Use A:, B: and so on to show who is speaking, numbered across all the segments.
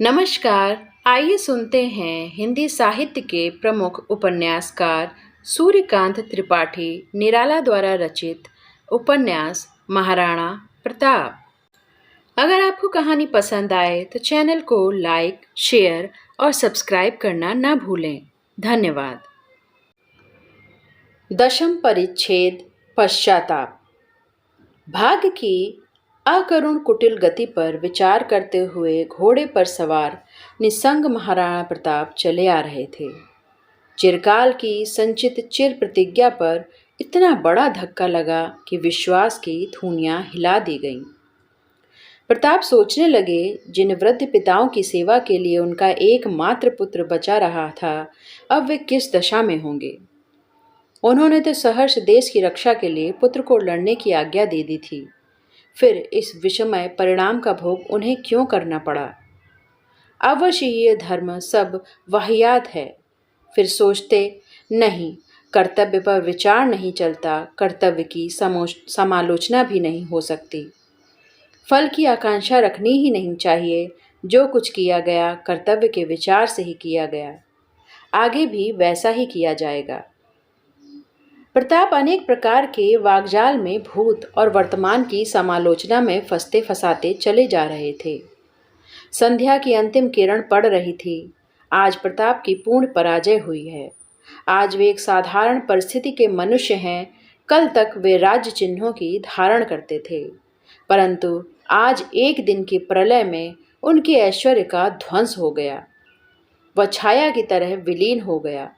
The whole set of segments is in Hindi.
A: नमस्कार। आइए सुनते हैं हिंदी साहित्य के प्रमुख उपन्यासकार सूर्यकांत त्रिपाठी निराला द्वारा रचित उपन्यास महाराणा प्रताप। अगर आपको कहानी पसंद आए तो चैनल को लाइक, शेयर और सब्सक्राइब करना ना भूलें। धन्यवाद। दशम परिच्छेद पश्चाताप। भाग्य की अकरुण कुटिल गति पर विचार करते हुए घोड़े पर सवार निसंग महाराणा प्रताप चले आ रहे थे। चिरकाल की संचित चिर प्रतिज्ञा पर इतना बड़ा धक्का लगा कि विश्वास की धूनियां हिला दी गईं। प्रताप सोचने लगे, जिन वृद्ध पिताओं की सेवा के लिए उनका एकमात्र पुत्र बचा रहा था, अब वे किस दशा में होंगे। उन्होंने तो सहर्ष देश की रक्षा के लिए पुत्र को लड़ने की आज्ञा दे दी थी, फिर इस विषमय परिणाम का भोग उन्हें क्यों करना पड़ा। अवश्य ये धर्म सब वाहियात है। फिर सोचते, नहीं, कर्तव्य पर विचार नहीं चलता, कर्तव्य की समालोचना भी नहीं हो सकती। फल की आकांक्षा रखनी ही नहीं चाहिए। जो कुछ किया गया कर्तव्य के विचार से ही किया गया, आगे भी वैसा ही किया जाएगा। प्रताप अनेक प्रकार के वाग्जाल में भूत और वर्तमान की समालोचना में फंसते फंसाते चले जा रहे थे। संध्या की अंतिम किरण पड़ रही थी। आज प्रताप की पूर्ण पराजय हुई है। आज वे एक साधारण परिस्थिति के मनुष्य हैं। कल तक वे राज्य चिन्हों की धारण करते थे, परंतु आज एक दिन की प्रलय में उनके ऐश्वर्य का ध्वंस हो गया। वह छाया की तरह विलीन हो गया।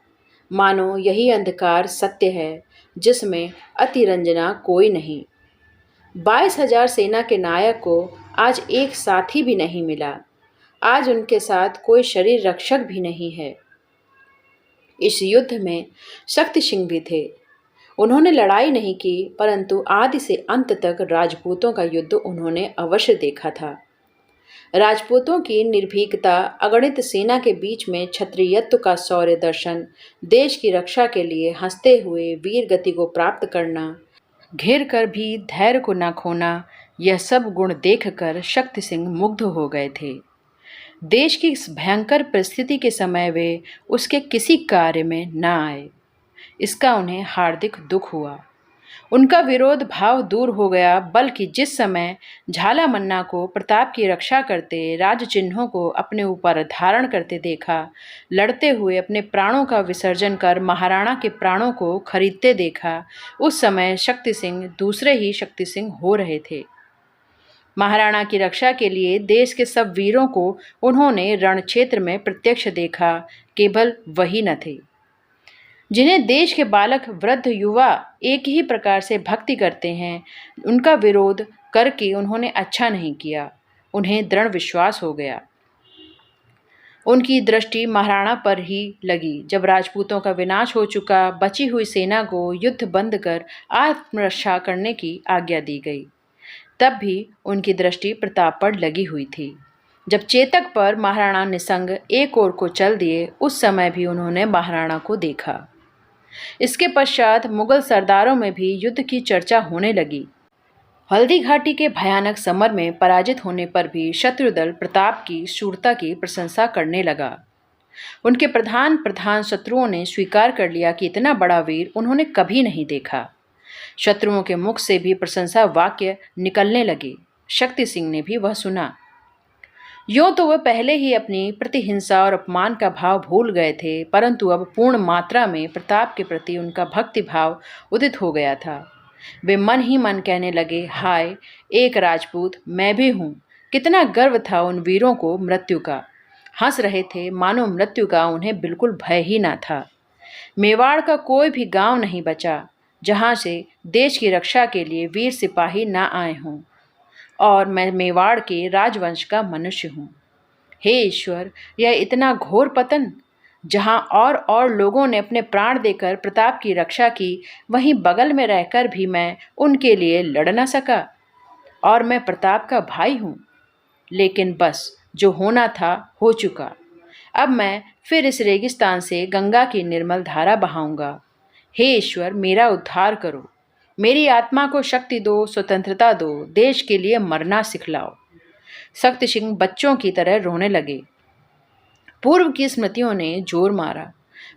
A: मानो यही अंधकार सत्य है, जिसमें अतिरंजना कोई नहीं। 22,000 सेना के नायक को आज एक साथी भी नहीं मिला। आज उनके साथ कोई शरीर रक्षक भी नहीं है। इस युद्ध में शक्ति सिंह भी थे। उन्होंने लड़ाई नहीं की, परंतु आदि से अंत तक राजपूतों का युद्ध उन्होंने अवश्य देखा था। राजपूतों की निर्भीकता, अगणित सेना के बीच में क्षत्रियत्व का शौर्य दर्शन, देश की रक्षा के लिए हंसते हुए वीर गति को प्राप्त करना, घिर कर भी धैर्य को न खोना, यह सब गुण देखकर शक्ति सिंह मुग्ध हो गए थे। देश की इस भयंकर परिस्थिति के समय वे उसके किसी कार्य में न आए, इसका उन्हें हार्दिक दुख हुआ। उनका विरोध भाव दूर हो गया, बल्कि जिस समय झाला मन्ना को प्रताप की रक्षा करते, राज चिन्हों को अपने ऊपर धारण करते देखा, लड़ते हुए अपने प्राणों का विसर्जन कर महाराणा के प्राणों को खरीदते देखा, उस समय शक्ति सिंह दूसरे ही शक्ति सिंह हो रहे थे। महाराणा की रक्षा के लिए देश के सब वीरों को उन्होंने रणक्षेत्र में प्रत्यक्ष देखा। केवल वही न थे जिन्हें देश के बालक, वृद्ध, युवा एक ही प्रकार से भक्ति करते हैं। उनका विरोध करके उन्होंने अच्छा नहीं किया। उन्हें दृढ़ विश्वास हो गया। उनकी दृष्टि महाराणा पर ही लगी। जब राजपूतों का विनाश हो चुका, बची हुई सेना को युद्ध बंद कर आत्मरक्षा करने की आज्ञा दी गई, तब भी उनकी दृष्टि प्रताप पर लगी हुई थी। जब चेतक पर महाराणा निसंग एक ओर को चल दिए, उस समय भी उन्होंने महाराणा को देखा। इसके पश्चात मुगल सरदारों में भी युद्ध की चर्चा होने लगी। हल्दी घाटी के भयानक समर में पराजित होने पर भी शत्रुदल प्रताप की शूरता की प्रशंसा करने लगा। उनके प्रधान शत्रुओं ने स्वीकार कर लिया कि इतना बड़ा वीर उन्होंने कभी नहीं देखा। शत्रुओं के मुख से भी प्रशंसा वाक्य निकलने लगे। शक्ति सिंह ने भी वह सुना। यूँ तो वह पहले ही अपनी प्रतिहिंसा और अपमान का भाव भूल गए थे, परंतु अब पूर्ण मात्रा में प्रताप के प्रति उनका भक्ति भाव उदित हो गया था। वे मन ही मन कहने लगे, हाय, एक राजपूत मैं भी हूँ। कितना गर्व था उन वीरों को मृत्यु का। हंस रहे थे, मानो मृत्यु का उन्हें बिल्कुल भय ही ना था। मेवाड़ का कोई भी गांव नहीं बचा जहाँ से देश की रक्षा के लिए वीर सिपाही ना आए हों, और मैं मेवाड़ के राजवंश का मनुष्य हूँ। हे ईश्वर, यह इतना घोर पतन! जहाँ और लोगों ने अपने प्राण देकर प्रताप की रक्षा की, वहीं बगल में रहकर भी मैं उनके लिए लड़ न सका। और मैं प्रताप का भाई हूँ। लेकिन बस, जो होना था हो चुका। अब मैं फिर इस रेगिस्तान से गंगा की निर्मल धारा बहाऊंगा। हे ईश्वर, मेरा उद्धार करो। मेरी आत्मा को शक्ति दो, स्वतंत्रता दो, देश के लिए मरना सिखलाओ। शक्ति सिंह बच्चों की तरह रोने लगे। पूर्व की स्मृतियों ने जोर मारा।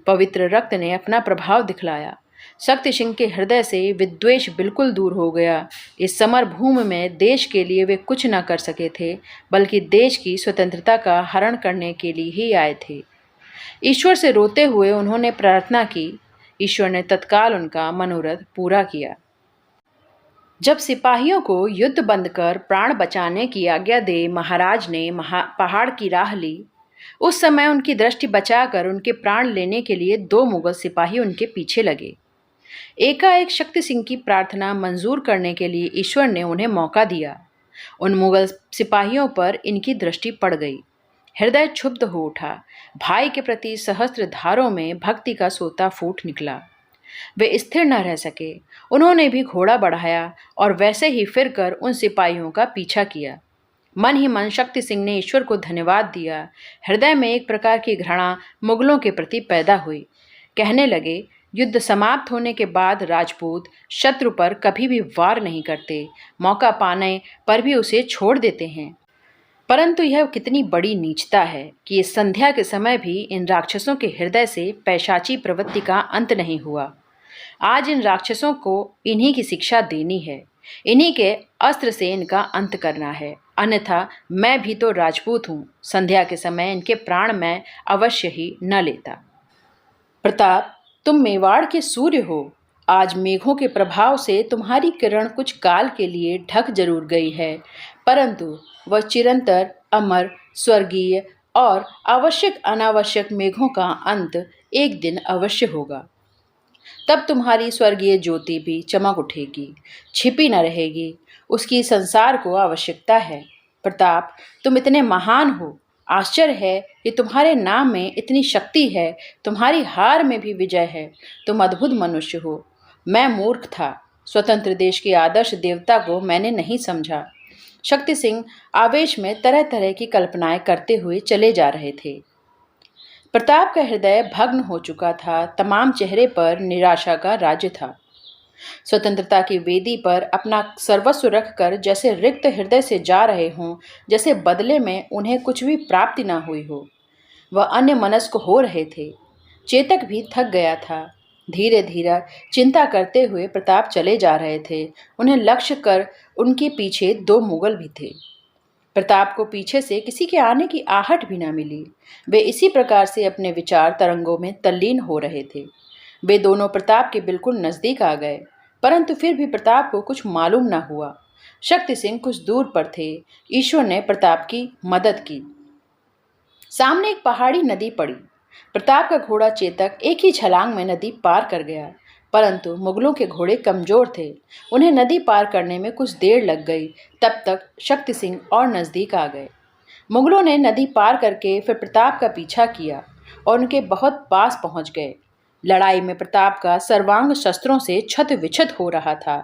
A: पवित्र रक्त ने अपना प्रभाव दिखलाया। शक्ति सिंह के हृदय से विद्वेष बिल्कुल दूर हो गया। इस समर भूमि में देश के लिए वे कुछ न कर सके थे, बल्कि देश की स्वतंत्रता का हरण करने के लिए ही आए थे। ईश्वर से रोते हुए उन्होंने प्रार्थना की। ईश्वर ने तत्काल उनका मनोरथ पूरा किया। जब सिपाहियों को युद्ध बंद कर प्राण बचाने की आज्ञा दे महाराज ने पहाड़ की राह ली, उस समय उनकी दृष्टि बचाकर उनके प्राण लेने के लिए 2 मुगल सिपाही उनके पीछे लगे। एकाएक शक्ति सिंह की प्रार्थना मंजूर करने के लिए ईश्वर ने उन्हें मौका दिया। उन मुगल सिपाहियों पर इनकी दृष्टि पड़ गई। हृदय क्षुब्ध हो उठा। भाई के प्रति सहस्त्र धारों में भक्ति का सोता फूट निकला। वे स्थिर न रह सके। उन्होंने भी घोड़ा बढ़ाया और वैसे ही फिरकर उन सिपाहियों का पीछा किया। मन ही मन शक्ति सिंह ने ईश्वर को धन्यवाद दिया। हृदय में एक प्रकार की घृणा मुगलों के प्रति पैदा हुई। कहने लगे, युद्ध समाप्त होने के बाद राजपूत शत्रु पर कभी भी वार नहीं करते, मौका पाने पर भी उसे छोड़ देते हैं। परंतु यह कितनी बड़ी नीचता है कि इस संध्या के समय भी इन राक्षसों के हृदय से पैशाची प्रवृत्ति का अंत नहीं हुआ। आज इन राक्षसों को इन्हीं की शिक्षा देनी है, इन्हीं के अस्त्र से इनका अंत करना है, अन्यथा मैं भी तो राजपूत हूँ। संध्या के समय इनके प्राण मैं अवश्य ही न लेता। प्रताप, तुम मेवाड़ के सूर्य हो। आज मेघों के प्रभाव से तुम्हारी किरण कुछ काल के लिए ढक जरूर गई है, परंतु वह चिरंतर, अमर, स्वर्गीय और आवश्यक अनावश्यक मेघों का अंत एक दिन अवश्य होगा। तब तुम्हारी स्वर्गीय ज्योति भी चमक उठेगी, छिपी न रहेगी। उसकी संसार को आवश्यकता है। प्रताप, तुम इतने महान हो। आश्चर्य है कि तुम्हारे नाम में इतनी शक्ति है, तुम्हारी हार में भी विजय है। तुम अद्भुत मनुष्य हो। मैं मूर्ख था। स्वतंत्र देश के आदर्श देवता को मैंने नहीं समझा। शक्ति सिंह आवेश में तरह तरह की कल्पनाएं करते हुए चले जा रहे थे। प्रताप का हृदय भग्न हो चुका था। तमाम चेहरे पर निराशा का राज्य था। स्वतंत्रता की वेदी पर अपना सर्वस्व रखकर जैसे रिक्त हृदय से जा रहे हों, जैसे बदले में उन्हें कुछ भी प्राप्ति न हुई हो। वह अन्य मनस्क हो रहे थे। चेतक भी थक गया था। धीरे धीरे चिंता करते हुए प्रताप चले जा रहे थे। उन्हें लक्ष्य कर उनके पीछे 2 मुगल भी थे। प्रताप को पीछे से किसी के आने की आहट भी न मिली। वे इसी प्रकार से अपने विचार तरंगों में तल्लीन हो रहे थे। वे दोनों प्रताप के बिल्कुल नजदीक आ गए, परंतु फिर भी प्रताप को कुछ मालूम न हुआ। शक्ति सिंह कुछ दूर पर थे। ईश्वर ने प्रताप की मदद की। सामने एक पहाड़ी नदी पड़ी। प्रताप का घोड़ा चेतक एक ही छलांग में नदी पार कर गया, परंतु मुगलों के घोड़े कमजोर थे। उन्हें नदी पार करने में कुछ देर लग गई। तब तक शक्ति सिंह और नजदीक आ गए। मुगलों ने नदी पार करके फिर प्रताप का पीछा किया और उनके बहुत पास पहुंच गए। लड़ाई में प्रताप का सर्वांग शस्त्रों से छत विछत हो रहा था।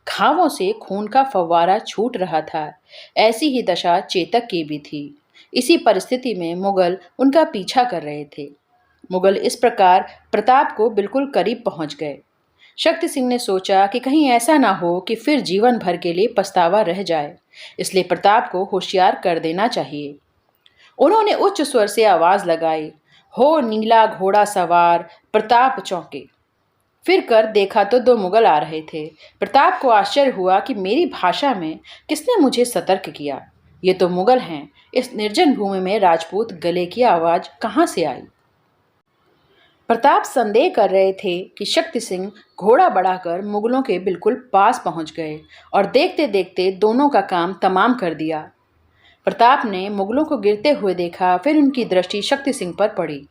A: घावों से खून का फव्वारा छूट रहा था। ऐसी ही दशा चेतक की भी थी। इसी परिस्थिति में मुगल उनका पीछा कर रहे थे। मुगल इस प्रकार प्रताप को बिल्कुल करीब पहुंच गए। शक्ति सिंह ने सोचा कि कहीं ऐसा ना हो कि फिर जीवन भर के लिए पछतावा रह जाए, इसलिए प्रताप को होशियार कर देना चाहिए। उन्होंने उच्च स्वर से आवाज लगाई, हो नीला घोड़ा सवार प्रताप चौके। फिर कर देखा तो 2 मुगल आ रहे थे। प्रताप को आश्चर्य हुआ कि मेरी भाषा में किसने मुझे सतर्क किया। ये तो मुगल हैं। इस निर्जन भूमि में राजपूत गले की आवाज कहाँ से आई। प्रताप संदेह कर रहे थे कि शक्ति सिंह घोड़ा बढ़ाकर मुगलों के बिल्कुल पास पहुंच गए और देखते देखते दोनों का काम तमाम कर दिया। प्रताप ने मुगलों को गिरते हुए देखा। फिर उनकी दृष्टि शक्ति सिंह पर पड़ी।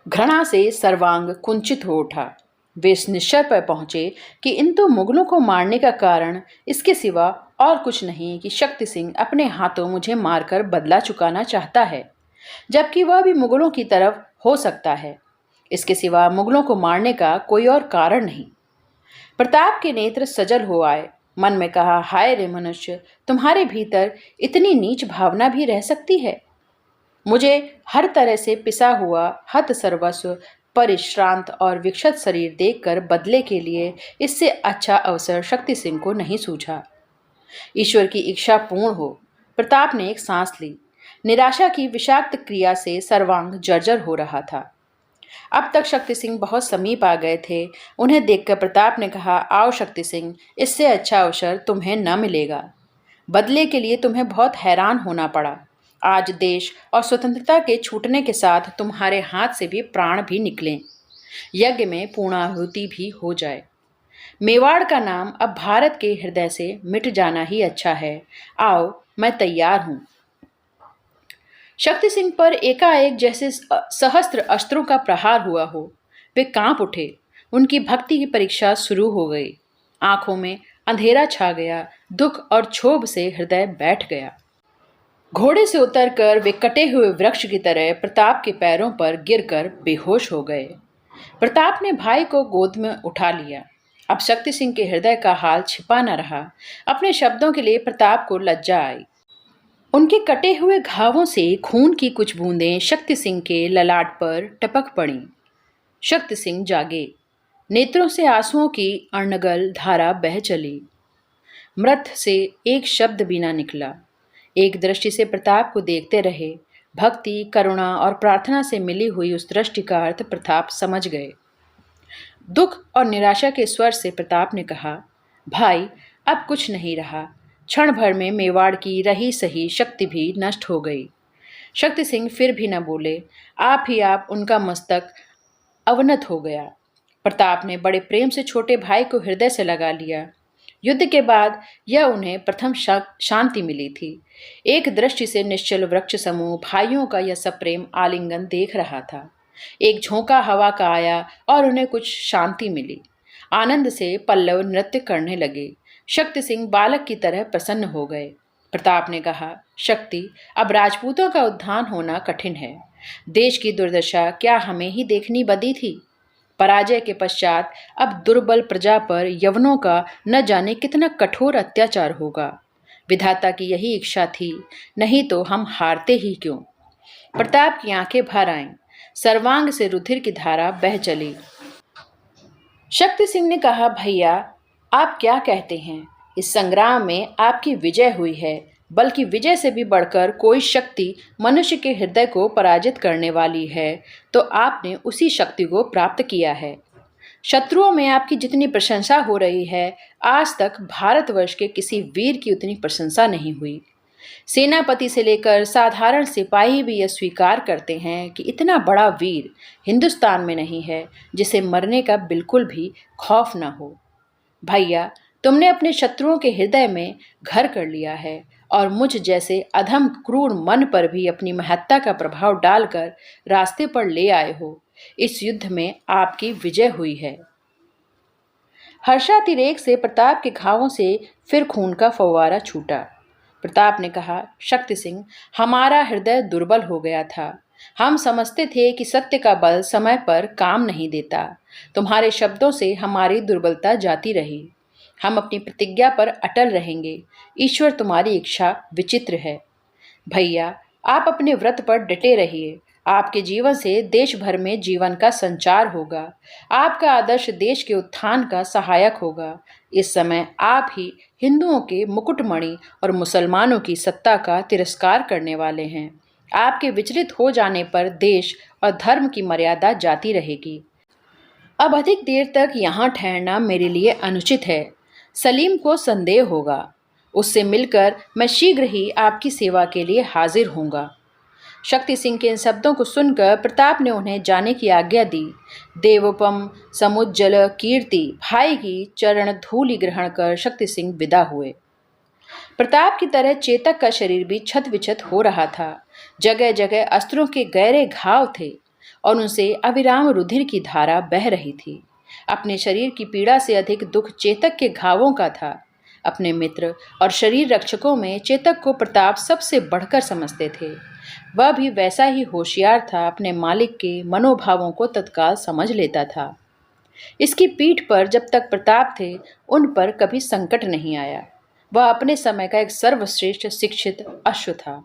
A: घृणा से सर्वांग कुंचित हो उठा। वे इस निश्चय पर पहुंचे कि इन 2 मुगलों को मारने का कारण इसके सिवा और कुछ नहीं कि शक्ति सिंह अपने हाथों मुझे मारकर बदला चुकाना चाहता है, जबकि वह भी मुगलों की तरफ हो सकता है। इसके सिवा मुगलों को मारने का कोई और कारण नहीं। प्रताप के नेत्र सजल हो आए। मन में कहा, हाय रे मनुष्य, तुम्हारे भीतर इतनी नीच भावना भी रह सकती है। मुझे हर तरह से पिसा हुआ हत सर्वस्व, परिश्रांत और विक्षत शरीर देखकर बदले के लिए इससे अच्छा अवसर शक्ति सिंह को नहीं सूझा। ईश्वर की इच्छा पूर्ण हो। प्रताप ने एक सांस ली। निराशा की विषाक्त क्रिया से सर्वांग जर्जर हो रहा था। अब तक शक्ति सिंह बहुत समीप आ गए थे। उन्हें देखकर प्रताप ने कहा, आओ शक्ति सिंह, इससे अच्छा अवसर तुम्हें न मिलेगा। बदले के लिए तुम्हें बहुत हैरान होना पड़ा। आज देश और स्वतंत्रता के छूटने के साथ तुम्हारे हाथ से भी प्राण भी निकलें, यज्ञ में पूर्णाहुति भी हो जाए। मेवाड़ का नाम अब भारत के हृदय से मिट जाना ही अच्छा है। आओ, मैं तैयार हूं। शक्ति सिंह पर एकाएक जैसे सहस्त्र अस्त्रों का प्रहार हुआ हो। वे कांप उठे। उनकी भक्ति की परीक्षा शुरू हो गई। आंखों में अंधेरा छा गया। दुख और क्षोभ से हृदय बैठ गया। घोड़े से उतरकर वे कटे हुए वृक्ष की तरह प्रताप के पैरों पर गिरकर बेहोश हो गए। प्रताप ने भाई को गोद में उठा लिया। अब शक्ति सिंह के हृदय का हाल छिपा न रहा। अपने शब्दों के लिए प्रताप को लज्जा आई। उनके कटे हुए घावों से खून की कुछ बूंदें शक्ति सिंह के ललाट पर टपक पड़ीं। शक्ति सिंह जागे। नेत्रों से आंसुओं की अनर्गल धारा बह चली। मृत से एक शब्द भी ना निकला। एक दृष्टि से प्रताप को देखते रहे। भक्ति, करुणा और प्रार्थना से मिली हुई उस दृष्टि का अर्थ प्रताप समझ गए। दुख और निराशा के स्वर से प्रताप ने कहा, भाई, अब कुछ नहीं रहा। क्षण भर में मेवाड़ की रही सही शक्ति भी नष्ट हो गई। शक्ति सिंह फिर भी न बोले। आप उनका मस्तक अवनत हो गया। प्रताप ने बड़े प्रेम से छोटे भाई को हृदय से लगा लिया। युद्ध के बाद यह उन्हें प्रथम शांति मिली थी। एक दृष्टि से निश्चल वृक्ष समूह भाइयों का यह सप्रेम आलिंगन देख रहा था। एक झोंका हवा का आया और उन्हें कुछ शांति मिली। आनंद से पल्लव नृत्य करने लगे। शक्ति सिंह बालक की तरह प्रसन्न हो गए। प्रताप ने कहा, शक्ति, अब राजपूतों का उत्थान होना कठिन है। देश की दुर्दशा क्या हमें ही देखनी बदी थी? पराजय के पश्चात अब दुर्बल प्रजा पर यवनों का न जाने कितना कठोर अत्याचार होगा। विधाता की यही इच्छा थी, नहीं तो हम हारते ही क्यों? प्रताप की आंखें भर आईं। सर्वांग से रुधिर की धारा बह चली। शक्ति सिंह ने कहा, भैया, आप क्या कहते हैं? इस संग्राम में आपकी विजय हुई है, बल्कि विजय से भी बढ़कर कोई शक्ति मनुष्य के हृदय को पराजित करने वाली है, तो आपने उसी शक्ति को प्राप्त किया है। शत्रुओं में आपकी जितनी प्रशंसा हो रही है, आज तक भारतवर्ष के किसी वीर की उतनी प्रशंसा नहीं हुई। सेनापति से लेकर साधारण सिपाही भी यह स्वीकार करते हैं कि इतना बड़ा वीर हिंदुस्तान में नहीं है जिसे मरने का बिल्कुल भी खौफ न हो। भैया, तुमने अपने शत्रुओं के हृदय में घर कर लिया है और मुझ जैसे अधम क्रूर मन पर भी अपनी महत्ता का प्रभाव डालकर रास्ते पर ले आए हो। इस युद्ध में आपकी विजय हुई है। हर्षातिरेक से प्रताप के घावों से फिर खून का फव्वारा छूटा। प्रताप ने कहा, शक्ति सिंह, हमारा हृदय दुर्बल हो गया था। हम समझते थे कि सत्य का बल समय पर काम नहीं देता। तुम्हारे शब्दों से हमारी दुर्बलता जाती रही। हम अपनी प्रतिज्ञा पर अटल रहेंगे। ईश्वर तुम्हारी इच्छा विचित्र है। भैया, आप अपने व्रत पर डटे रहिए। आपके जीवन से देश भर में जीवन का संचार होगा। आपका आदर्श देश के उत्थान का सहायक होगा। इस समय आप ही हिंदुओं के मुकुटमणि और मुसलमानों की सत्ता का तिरस्कार करने वाले हैं। आपके विचलित हो जाने पर देश और धर्म की मर्यादा जाती रहेगी। अब अधिक देर तक यहाँ ठहरना मेरे लिए अनुचित है। सलीम को संदेह होगा। उससे मिलकर मैं शीघ्र ही आपकी सेवा के लिए हाजिर होऊंगा। शक्ति सिंह के इन शब्दों को सुनकर प्रताप ने उन्हें जाने की आज्ञा दी। देवोपम समुज्जल कीर्ति भाई की चरण धूलि ग्रहण कर शक्ति सिंह विदा हुए। प्रताप की तरह चेतक का शरीर भी छत विछत हो रहा था। जगह जगह अस्त्रों के गहरे घाव थे और उनसे अविराम रुधिर की धारा बह रही थी। अपने शरीर की पीड़ा से अधिक दुख चेतक के घावों का था। अपने मित्र और शरीर रक्षकों में चेतक को प्रताप सबसे बढ़कर समझते थे। वह भी वैसा ही होशियार था। अपने मालिक के मनोभावों को तत्काल समझ लेता था। इसकी पीठ पर जब तक प्रताप थे, उन पर कभी संकट नहीं आया। वह अपने समय का एक सर्वश्रेष्ठ शिक्षित अश्व था।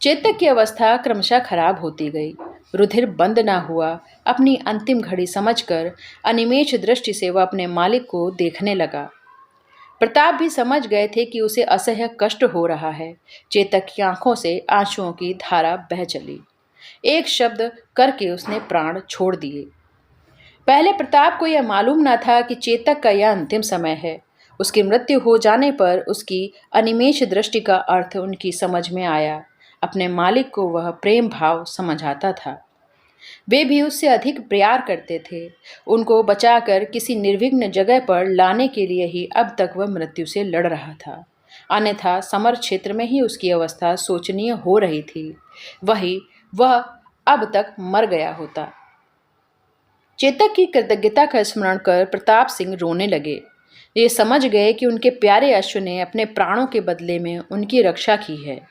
A: चेतक की अवस्था क्रमशः खराब होती गई। रुधिर बंद ना हुआ। अपनी अंतिम घड़ी समझकर अनिमेष दृष्टि से वह अपने मालिक को देखने लगा। प्रताप भी समझ गए थे कि उसे असह्य कष्ट हो रहा है। चेतक की आंखों से आंसुओं की धारा बह चली। एक शब्द करके उसने प्राण छोड़ दिए। पहले प्रताप को यह मालूम न था कि चेतक का यह अंतिम समय है। उसकी मृत्यु हो जाने पर उसकी अनिमेष दृष्टि का अर्थ उनकी समझ में आया। अपने मालिक को वह प्रेम भाव समझ आता था। वे भी उससे अधिक प्यार करते थे। उनको बचाकर किसी निर्विघ्न जगह पर लाने के लिए ही अब तक वह मृत्यु से लड़ रहा था। अन्यथा समर क्षेत्र में ही उसकी अवस्था शोचनीय हो रही थी। वह अब तक मर गया होता। चेतक की कृतज्ञता का स्मरण कर प्रताप सिंह रोने लगे। ये समझ गए कि उनके प्यारे अश्व ने अपने प्राणों के बदले में उनकी रक्षा की है।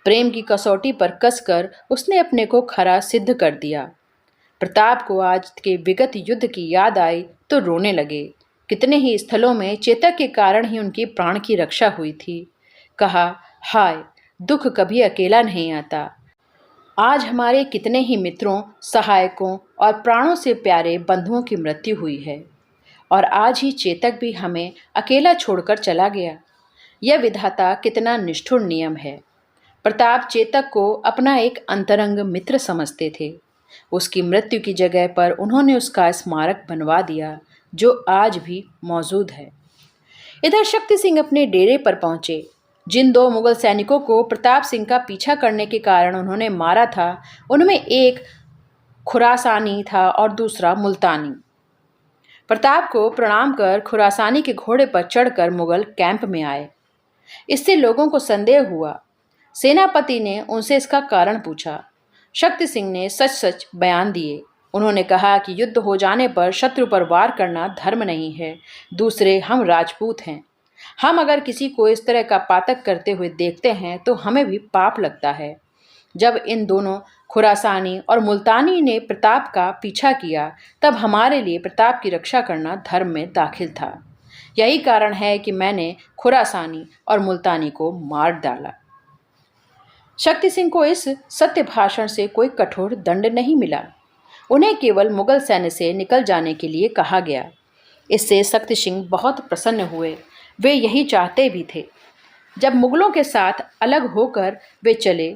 A: प्रेम की कसौटी पर कसकर उसने अपने को खरा सिद्ध कर दिया। प्रताप को आज के विगत युद्ध की याद आई तो रोने लगे। कितने ही स्थलों में चेतक के कारण ही उनकी प्राण की रक्षा हुई थी। कहा, हाय, दुख कभी अकेला नहीं आता। आज हमारे कितने ही मित्रों, सहायकों और प्राणों से प्यारे बंधुओं की मृत्यु हुई है और आज ही चेतक भी हमें अकेला छोड़कर चला गया। यह विधाता कितना निष्ठुर नियम है। प्रताप चेतक को अपना एक अंतरंग मित्र समझते थे। उसकी मृत्यु की जगह पर उन्होंने उसका स्मारक बनवा दिया जो आज भी मौजूद है। इधर शक्ति सिंह अपने डेरे पर पहुंचे। जिन दो मुगल सैनिकों को प्रताप सिंह का पीछा करने के कारण उन्होंने मारा था, उनमें एक खुरासानी था और दूसरा मुल्तानी। प्रताप को प्रणाम कर खुरासानी के घोड़े पर चढ़कर मुगल कैंप में आए। इससे लोगों को संदेह हुआ। सेनापति ने उनसे इसका कारण पूछा। शक्ति सिंह ने सच सच बयान दिए। उन्होंने कहा कि युद्ध हो जाने पर शत्रु पर वार करना धर्म नहीं है। दूसरे, हम राजपूत हैं। हम अगर किसी को इस तरह का पातक करते हुए देखते हैं तो हमें भी पाप लगता है। जब इन दोनों खुरासानी और मुल्तानी ने प्रताप का पीछा किया तब हमारे लिए प्रताप की रक्षा करना धर्म में दाखिल था। यही कारण है कि मैंने खुरासानी और मुल्तानी को मार डाला। शक्ति सिंह को इस सत्य भाषण से कोई कठोर दंड नहीं मिला। उन्हें केवल मुगल सैन्य से निकल जाने के लिए कहा गया। इससे शक्ति सिंह बहुत प्रसन्न हुए। वे यही चाहते भी थे। जब मुगलों के साथ अलग होकर वे चले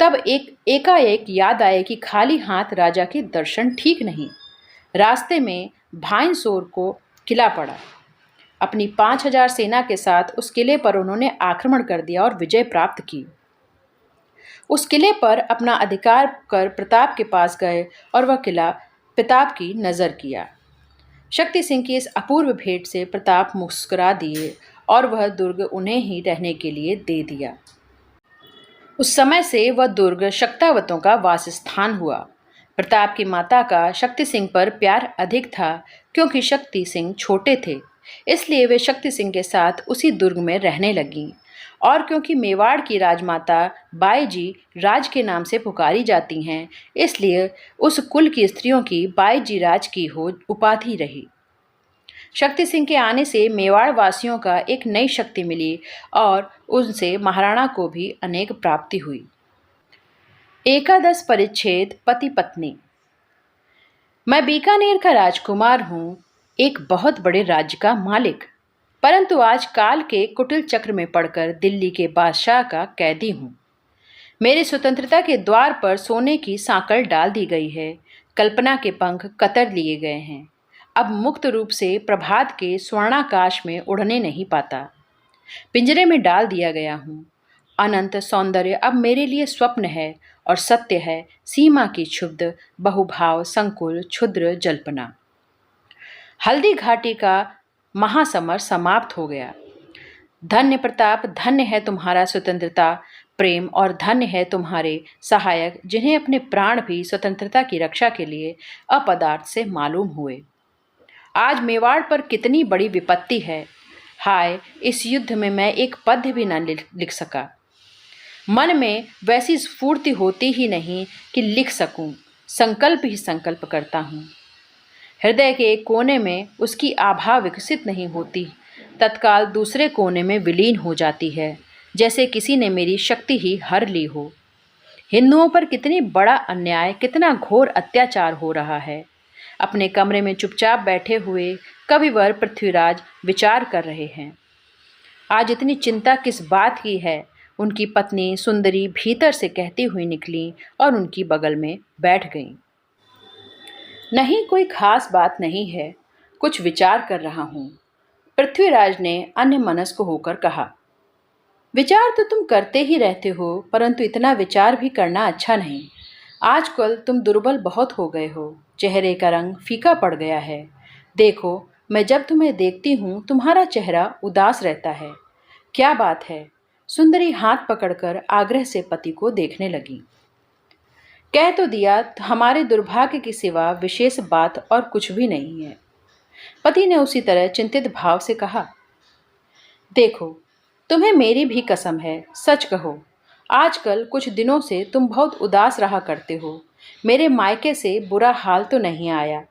A: तब एकाएक याद आए कि खाली हाथ राजा के दर्शन ठीक नहीं। रास्ते में भाइंसोर को किला पड़ा। अपनी 5000 सेना के साथ उस किले पर उन्होंने आक्रमण कर दिया और विजय प्राप्त की। उस किले पर अपना अधिकार कर प्रताप के पास गए और वह किला प्रताप की नज़र किया। शक्ति सिंह की इस अपूर्व भेंट से प्रताप मुस्कुरा दिए और वह दुर्ग उन्हें ही रहने के लिए दे दिया। उस समय से वह दुर्ग शक्तावतों का वासस्थान हुआ। प्रताप की माता का शक्ति सिंह पर प्यार अधिक था क्योंकि शक्ति सिंह छोटे थे, इसलिए वे शक्ति सिंह के साथ उसी दुर्ग में रहने लगीं। और क्योंकि मेवाड़ की राजमाता बाईजी राज के नाम से पुकारी जाती हैं, इसलिए उस कुल की स्त्रियों की बाईजी राज की हो उपाधि रही। शक्ति सिंह के आने से मेवाड़ वासियों का एक नई शक्ति मिली और उनसे महाराणा को भी अनेक प्राप्ति हुई। एकादश परिच्छेद पति पत्नी। मैं बीकानेर का राजकुमार हूँ, एक बहुत बड़े राज्य का मालिक, परंतु आज काल के कुटिल चक्र में पड़कर दिल्ली के बादशाह का कैदी हूँ। मेरी स्वतंत्रता के द्वार पर सोने की सांकल डाल दी गई है। कल्पना के पंख कतर लिए गए हैं। अब मुक्त रूप से प्रभात के स्वर्णाकाश में उड़ने नहीं पाता। पिंजरे में डाल दिया गया हूँ। अनंत सौंदर्य अब मेरे लिए स्वप्न है और सत्य है सीमा की क्षुब्ध बहुभाव संकुल क्षुद्र जल्पना। हल्दी घाटी का महासमर समाप्त हो गया। धन्य प्रताप, धन्य है तुम्हारा स्वतंत्रता प्रेम और धन्य है तुम्हारे सहायक जिन्हें अपने प्राण भी स्वतंत्रता की रक्षा के लिए अपदार्थ से मालूम हुए। आज मेवाड़ पर कितनी बड़ी विपत्ति है। हाय, इस युद्ध में मैं एक पद्य भी न लिख सका। मन में वैसी स्फूर्ति होती ही नहीं कि लिख सकूं। संकल्प ही संकल्प करता हूँ। हृदय के एक कोने में उसकी आभा विकसित नहीं होती, तत्काल दूसरे कोने में विलीन हो जाती है, जैसे किसी ने मेरी शक्ति ही हर ली हो। हिंदुओं पर कितनी बड़ा अन्याय, कितना घोर अत्याचार हो रहा है। अपने कमरे में चुपचाप बैठे हुए कविवर पृथ्वीराज विचार कर रहे हैं। आज इतनी चिंता किस बात की है? उनकी पत्नी सुंदरी भीतर से कहती हुई निकली और उनकी बगल में बैठ गईं। नहीं, कोई खास बात नहीं है, कुछ विचार कर रहा हूँ, पृथ्वीराज ने अन्यमनस्क होकर कहा। विचार तो तुम करते ही रहते हो, परंतु इतना विचार भी करना अच्छा नहीं। आजकल तुम दुर्बल बहुत हो गए हो, चेहरे का रंग फीका पड़ गया है। देखो, मैं जब तुम्हें देखती हूँ तुम्हारा चेहरा उदास रहता है। क्या बात है? सुंदरी हाथ पकड़कर आग्रह से पति को देखने लगी। कह तो दिया, हमारे दुर्भाग्य की सिवा विशेष बात और कुछ भी नहीं है। पति ने उसी तरह चिंतित भाव से कहा। देखो, तुम्हें मेरी भी कसम है, सच कहो, आजकल कुछ दिनों से तुम बहुत उदास रहा करते हो। मेरे मायके से बुरा हाल तो नहीं आया?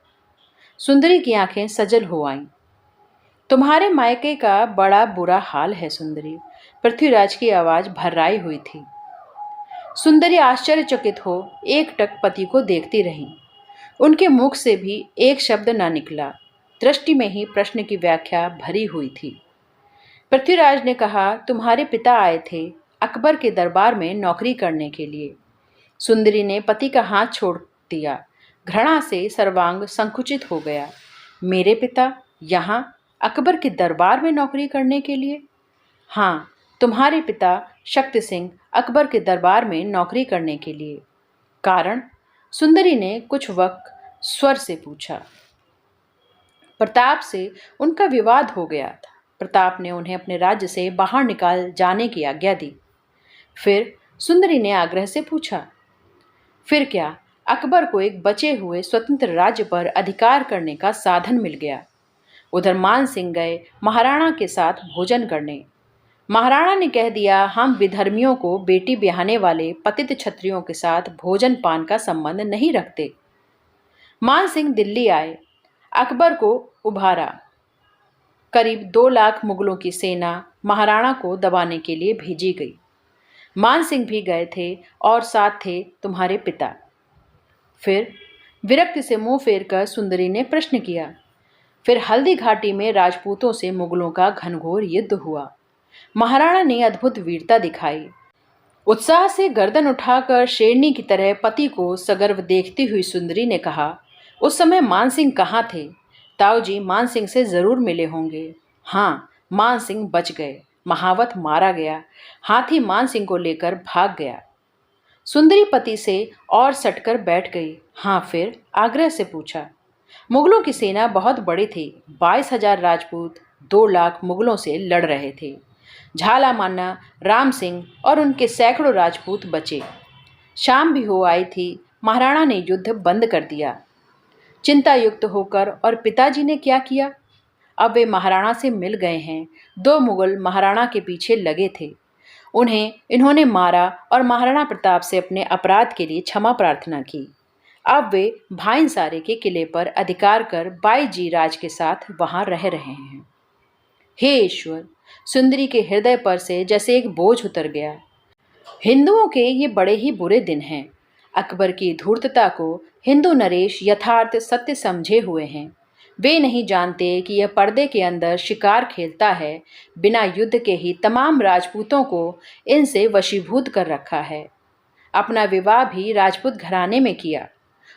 A: सुंदरी की आंखें सजल हो आईं। तुम्हारे मायके का बड़ा बुरा हाल है सुंदरी, पृथ्वीराज की आवाज भर्राई हुई थी। सुंदरी आश्चर्यचकित हो एकटक पति को देखती रही। उनके मुख से भी एक शब्द न निकला, दृष्टि में ही प्रश्न की व्याख्या भरी हुई थी। पृथ्वीराज ने कहा, तुम्हारे पिता आए थे अकबर के दरबार में नौकरी करने के लिए। सुंदरी ने पति का हाथ छोड़ दिया। घृणा से सर्वांग संकुचित हो गया। मेरे पिता यहाँ अकबर के दरबार में नौकरी करने के लिए? हाँ, तुम्हारे पिता शक्ति सिंह अकबर के दरबार में नौकरी करने के लिए। कारण? सुंदरी ने कुछ वक्त स्वर से पूछा। प्रताप से उनका विवाद हो गया था। प्रताप ने उन्हें अपने राज्य से बाहर निकाल जाने की आज्ञा दी। फिर सुंदरी ने आग्रह से पूछा, फिर क्या? अकबर को एक बचे हुए स्वतंत्र राज्य पर अधिकार करने का साधन मिल गया। उधर मान सिंह गए महाराणा के साथ भोजन करने। महाराणा ने कह दिया, हम विधर्मियों को बेटी ब्याहने वाले पतित क्षत्रियों के साथ भोजन पान का संबंध नहीं रखते। मान सिंह दिल्ली आए, अकबर को उभारा। करीब 2 लाख मुगलों की सेना महाराणा को दबाने के लिए भेजी गई। मान सिंह भी गए थे और साथ थे तुम्हारे पिता। फिर विरक्ति से मुंह फेरकर सुंदरी ने प्रश्न किया। फिर हल्दी घाटी में राजपूतों से मुगलों का घनघोर युद्ध हुआ। महाराणा ने अद्भुत वीरता दिखाई। उत्साह से गर्दन उठाकर शेरनी की तरह पति को सगर्व देखती हुई सुंदरी ने कहा, उस समय मान सिंह कहाँ थे? ताऊ जी मान सिंह से जरूर मिले होंगे। हाँ, मान सिंह बच गए, महावत मारा गया, हाथी मान सिंह को लेकर भाग गया। सुंदरी पति से और सटकर बैठ गई। हाँ, फिर आग्रह से पूछा। मुगलों की सेना बहुत बड़ी थी। 22,000 राजपूत 2 लाख मुगलों से लड़ रहे थे। झाला मान्ना, राम सिंह और उनके सैकड़ों राजपूत बचे। शाम भी हो आई थी। महाराणा ने युद्ध बंद कर दिया। चिंता युक्त होकर और पिताजी ने क्या किया? अब वे महाराणा से मिल गए हैं। 2 मुगल महाराणा के पीछे लगे थे। उन्हें इन्होंने मारा और महाराणा प्रताप से अपने अपराध के लिए क्षमा प्रार्थना की। अब वे भाईंसारे के किले पर अधिकार कर बाईजी राज के साथ वहां रह रहे हैं। हे ईश्वर! सुंदरी के हृदय पर से जैसे एक बोझ उतर गया। हिंदुओं के ये बड़े ही बुरे दिन हैं। अकबर की धूर्तता को हिंदू नरेश यथार्थ सत्य समझे हुए हैं। वे नहीं जानते कि यह पर्दे के अंदर शिकार खेलता है। बिना युद्ध के ही तमाम राजपूतों को इनसे वशीभूत कर रखा है। अपना विवाह भी राजपूत घराने में किया।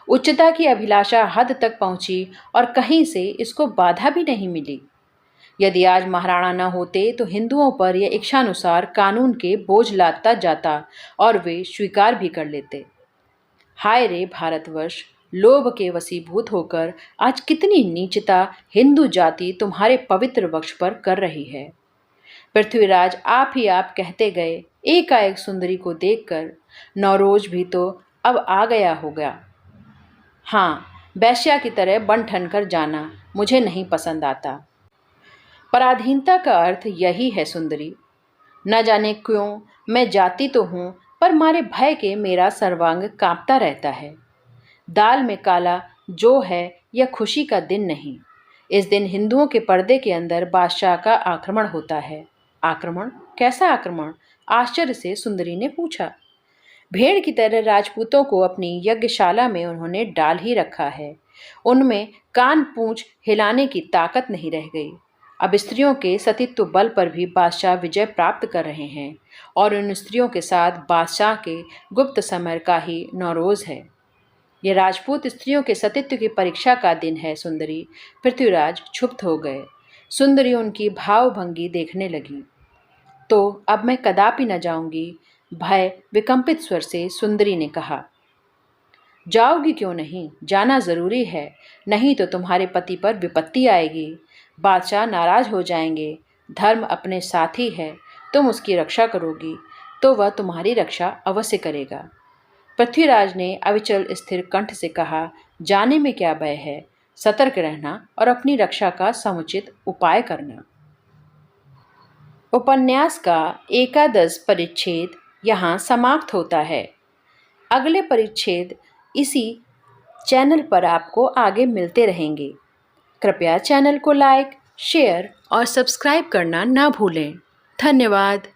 A: उच्चता की अभिलाषा हद तक पहुंची और कहीं से इसको बाधा भी नहीं मिली। यदि आज महाराणा न होते तो हिंदुओं पर यह इच्छानुसार कानून के बोझ लादता जाता और वे स्वीकार भी कर लेते। हाय रे भारतवर्ष! लोभ के वशीभूत होकर आज कितनी नीचता हिंदू जाति तुम्हारे पवित्र वक्ष पर कर रही है। पृथ्वीराज आप ही आप कहते गए। एकाएक सुंदरी को देखकर नौरोज भी तो अब आ गया होगा। हाँ, वैश्या की तरह बन ठन कर जाना मुझे नहीं पसंद आता। पराधीनता का अर्थ यही है सुंदरी। न जाने क्यों मैं जाती तो हूँ, पर मारे भय के मेरा सर्वांग कांपता रहता है। दाल में काला जो है यह खुशी का दिन नहीं। इस दिन हिंदुओं के पर्दे के अंदर बादशाह का आक्रमण होता है। आक्रमण? कैसा आक्रमण? आश्चर्य से सुंदरी ने पूछा। भेड़ की तरह राजपूतों को अपनी यज्ञशाला में उन्होंने डाल ही रखा है। उनमें कान पूंछ हिलाने की ताकत नहीं रह गई। अब स्त्रियों के सतीत्व बल पर भी बादशाह विजय प्राप्त कर रहे हैं और उन स्त्रियों के साथ बादशाह के गुप्त समय का ही नौरोज है। ये राजपूत स्त्रियों के सतीत्व की परीक्षा का दिन है सुंदरी। पृथ्वीराज क्षुब्ध हो गए। सुंदरी उनकी भावभंगी देखने लगी। तो अब मैं कदापि न जाऊंगी, भय विकंपित स्वर से सुंदरी ने कहा। जाओगी क्यों नहीं? जाना जरूरी है, नहीं तो तुम्हारे पति पर विपत्ति आएगी। बादशाह नाराज हो जाएंगे। धर्म अपने साथ ही है, तुम उसकी रक्षा करोगी तो वह तुम्हारी रक्षा अवश्य करेगा। पृथ्वीराज ने अविचल स्थिर कंठ से कहा, जाने में क्या भय है, सतर्क रहना और अपनी रक्षा का समुचित उपाय करना। उपन्यास का एकादश परिच्छेद यहाँ समाप्त होता है। अगले परिच्छेद इसी चैनल पर आपको आगे मिलते रहेंगे। कृपया चैनल को लाइक, शेयर और सब्सक्राइब करना ना भूलें। धन्यवाद।